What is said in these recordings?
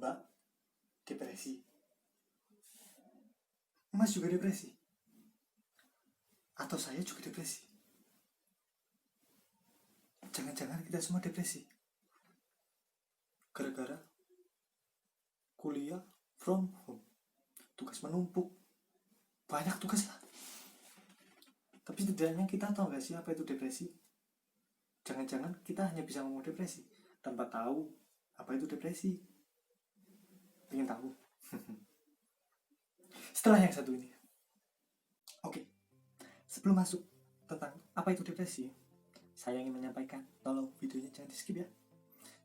Mbak depresi. Mas juga depresi? Atau saya juga depresi? Jangan-jangan kita semua depresi gara-gara kuliah from home, tugas menumpuk, banyak tugas lah. Tapi setidaknya kita tahu gak sih apa itu depresi? Jangan-jangan kita hanya bisa ngomong depresi tanpa tahu apa itu depresi. Pengen tahu? Setelah yang satu ini. Oke, sebelum masuk tentang apa itu depresi, saya ingin menyampaikan, tolong videonya jangan di skip ya.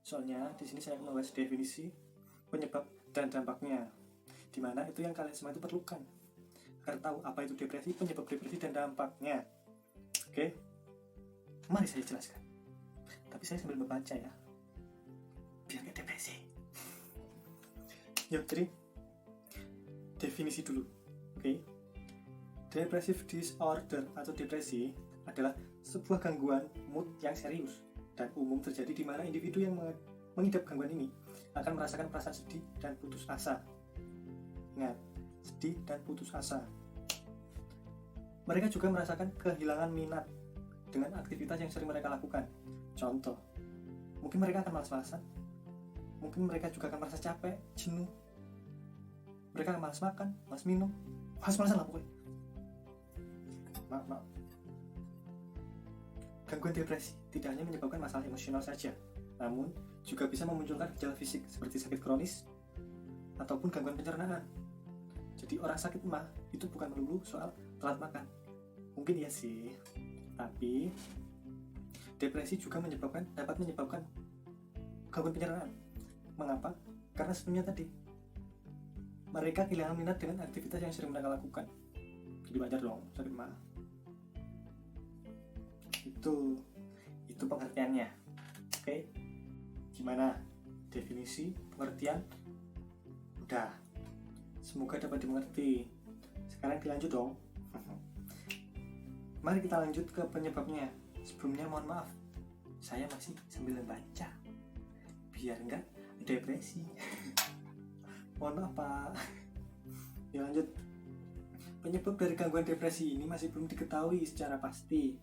Soalnya di sini saya akan membahas definisi, penyebab dan dampaknya, dimana itu yang kalian semua itu perlukan agar tahu apa itu depresi, penyebab depresi dan dampaknya. Oke, mari saya jelaskan. Tapi saya sambil membaca ya, biar gak depresi. Yuk, jadi definisi dulu. Oke, depressive disorder atau depresi adalah sebuah gangguan mood yang serius dan umum terjadi di mana individu yang mengidap gangguan ini akan merasakan perasaan sedih dan putus asa. Ingat, sedih dan putus asa. Mereka juga merasakan kehilangan minat dengan aktivitas yang sering mereka lakukan. Contoh, mungkin mereka akan malas-malasan, mungkin mereka juga akan merasa capek, jenuh, mereka akan malas makan, malas minum, malas-malasan lah pokoknya. Maaf. Gangguan depresi tidak hanya menyebabkan masalah emosional saja, namun juga bisa memunculkan gejala fisik seperti sakit kronis ataupun gangguan pencernaan. Jadi orang sakit mah itu bukan melulu soal telat makan. Mungkin iya sih, tapi depresi juga dapat menyebabkan gangguan pencernaan. Mengapa? Karena sebelumnya tadi mereka kehilangan minat dengan aktivitas yang sering mereka lakukan. Jadi wajar dong sakit mah. Itu pengertiannya. Oke, gimana definisi, pengertian? Udah, semoga dapat dimengerti. Sekarang dilanjut dong. Mari kita lanjut ke penyebabnya. Sebelumnya mohon maaf, saya masih sambil membaca biar enggak depresi. Mohon maaf Pak. Ya lanjut. Penyebab dari gangguan depresi ini masih belum diketahui secara pasti.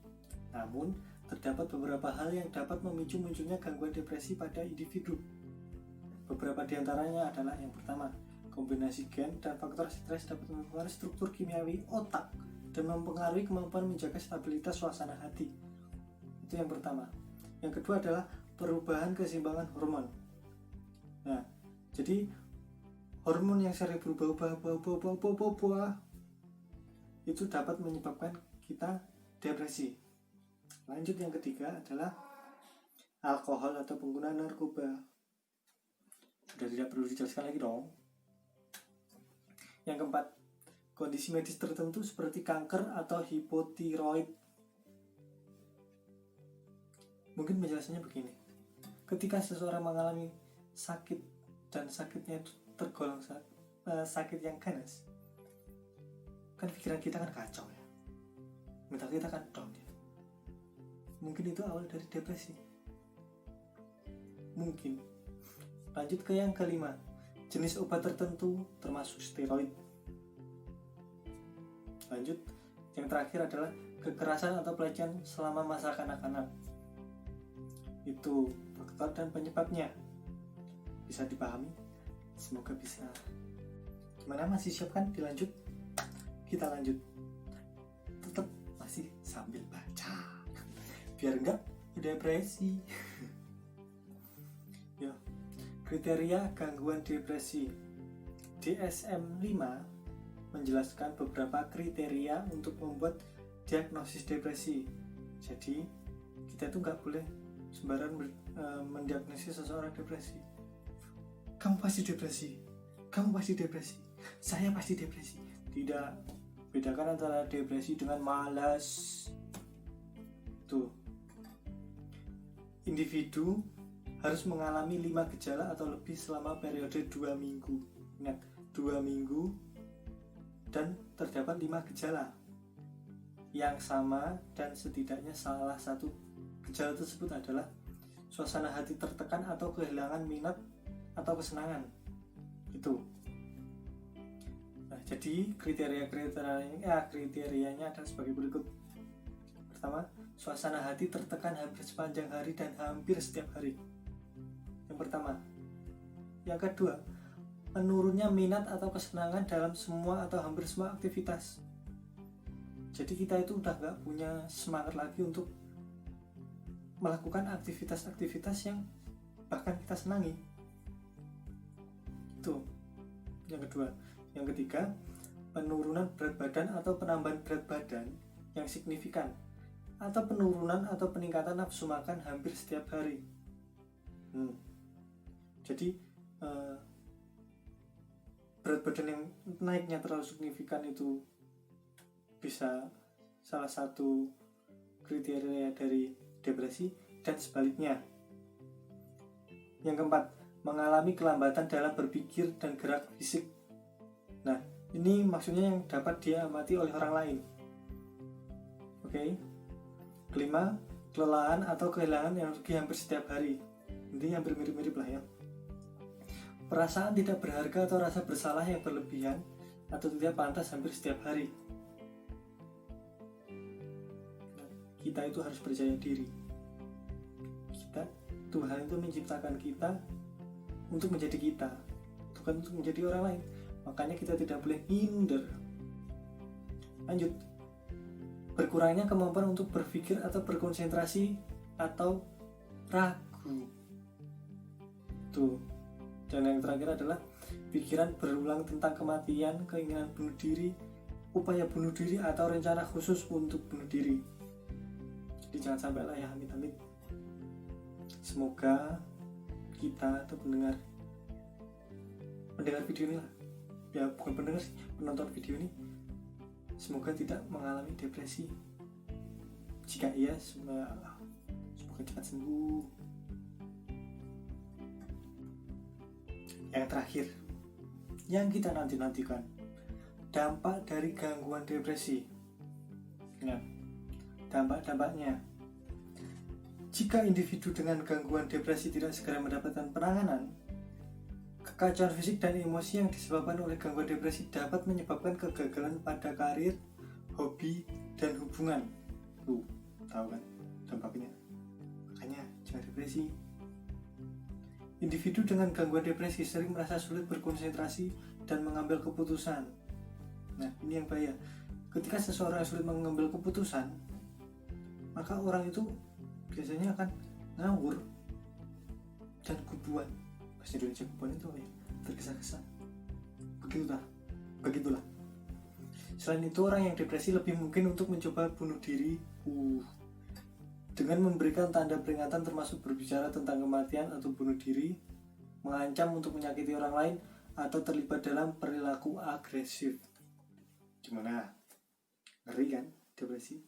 Namun, terdapat beberapa hal yang dapat memicu munculnya gangguan depresi pada individu. Beberapa di antaranya adalah yang pertama, kombinasi gen dan faktor stres dapat mempengaruhi struktur kimiawi otak dan mempengaruhi kemampuan menjaga stabilitas suasana hati. Itu yang pertama. Yang kedua adalah perubahan keseimbangan hormon. Nah, jadi hormon yang sering berubah itu dapat menyebabkan kita depresi. Lanjut, yang ketiga adalah alkohol atau penggunaan narkoba. Sudah tidak perlu dijelaskan lagi dong. Yang keempat, kondisi medis tertentu seperti kanker atau hipotiroid. Mungkin penjelasannya begini. Ketika seseorang mengalami sakit dan sakitnya itu tergolong sakit yang ganas, kan pikiran kita kan kacau ya, mental kita kan down ya. Mungkin itu awal dari depresi. Mungkin. Lanjut ke yang kelima, jenis obat tertentu termasuk steroid. Lanjut, yang terakhir adalah kekerasan atau pelecehan selama masa kanak-kanak. Itu faktor dan penyebabnya. Bisa dipahami? Semoga bisa. Gimana, masih siap kan? Dilanjut? Kita lanjut. Tetap masih sambil baca biar enggak depresi. Ya, kriteria gangguan depresi. DSM-5 menjelaskan beberapa kriteria untuk membuat diagnosis depresi. Jadi kita itu nggak boleh sembarangan mendiagnosis seseorang depresi. Kamu pasti depresi, kamu pasti depresi, saya pasti depresi. Tidak, bedakan antara depresi dengan malas. Tuh, individu harus mengalami 5 gejala atau lebih selama periode 2 minggu. Ingat, 2 minggu dan terdapat 5 gejala yang sama, dan setidaknya salah satu gejala tersebut adalah suasana hati tertekan atau kehilangan minat atau kesenangan. Itu. Nah, jadi kriterianya adalah sebagai berikut. Pertama, suasana hati tertekan hampir sepanjang hari dan hampir setiap hari. Yang pertama. Yang kedua, menurunnya minat atau kesenangan dalam semua atau hampir semua aktivitas. Jadi kita itu udah gak punya semangat lagi untuk melakukan aktivitas-aktivitas yang bahkan kita senangi. Itu yang kedua. Yang ketiga, penurunan berat badan atau penambahan berat badan yang signifikan, atau penurunan atau peningkatan nafsu makan hampir setiap hari. Jadi berat badan yang naiknya terlalu signifikan itu bisa salah satu kriteria dari depresi, dan sebaliknya. Yang keempat, mengalami kelambatan dalam berpikir dan gerak fisik. Nah, ini maksudnya yang dapat diamati oleh orang lain. Oke. Kelima, kelelahan atau kehilangan energi hampir setiap hari. Ini hampir mirip-mirip lah ya. Perasaan tidak berharga atau rasa bersalah yang berlebihan atau tidak pantas hampir setiap hari. Kita itu harus percaya diri. Tuhan itu menciptakan kita untuk menjadi kita, bukan untuk menjadi orang lain. Makanya kita tidak boleh minder. Lanjut. Berkurangnya kemampuan untuk berpikir atau berkonsentrasi atau ragu. Tuh. Dan yang terakhir adalah pikiran berulang tentang kematian, keinginan bunuh diri, upaya bunuh diri atau rencana khusus untuk bunuh diri. Jadi jangan sampai lah ya, amit-amit. Semoga kita atau mendengar video ini lah, ya bukan pendengar sih, penonton video ini, semoga tidak mengalami depresi. Jika iya, semoga cepat sembuh. Yang terakhir, yang kita nantikan, dampak dari gangguan depresi. Ingat, dampak-dampaknya. Jika individu dengan gangguan depresi tidak segera mendapatkan penanganan, kekacauan fisik dan emosi yang disebabkan oleh gangguan depresi dapat menyebabkan kegagalan pada karir, hobi, dan hubungan. Tahu kan dampaknya? Makanya jangan depresi. Individu dengan gangguan depresi sering merasa sulit berkonsentrasi dan mengambil keputusan. Nah, ini yang bahaya. Ketika seseorang sulit mengambil keputusan, maka orang itu biasanya akan ngawur dan gubuan. Bahasa Indonesia gubuan itu ya, tergesa-gesa. Begitulah. Selain itu, orang yang depresi lebih mungkin untuk mencoba bunuh diri dengan memberikan tanda peringatan termasuk berbicara tentang kematian atau bunuh diri, mengancam untuk menyakiti orang lain, atau terlibat dalam perilaku agresif. Gimana? Ngeri kan depresi?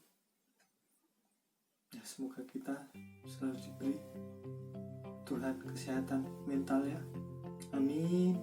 Ya, semoga kita selalu diberi Tuhan kesehatan mental ya. Amin.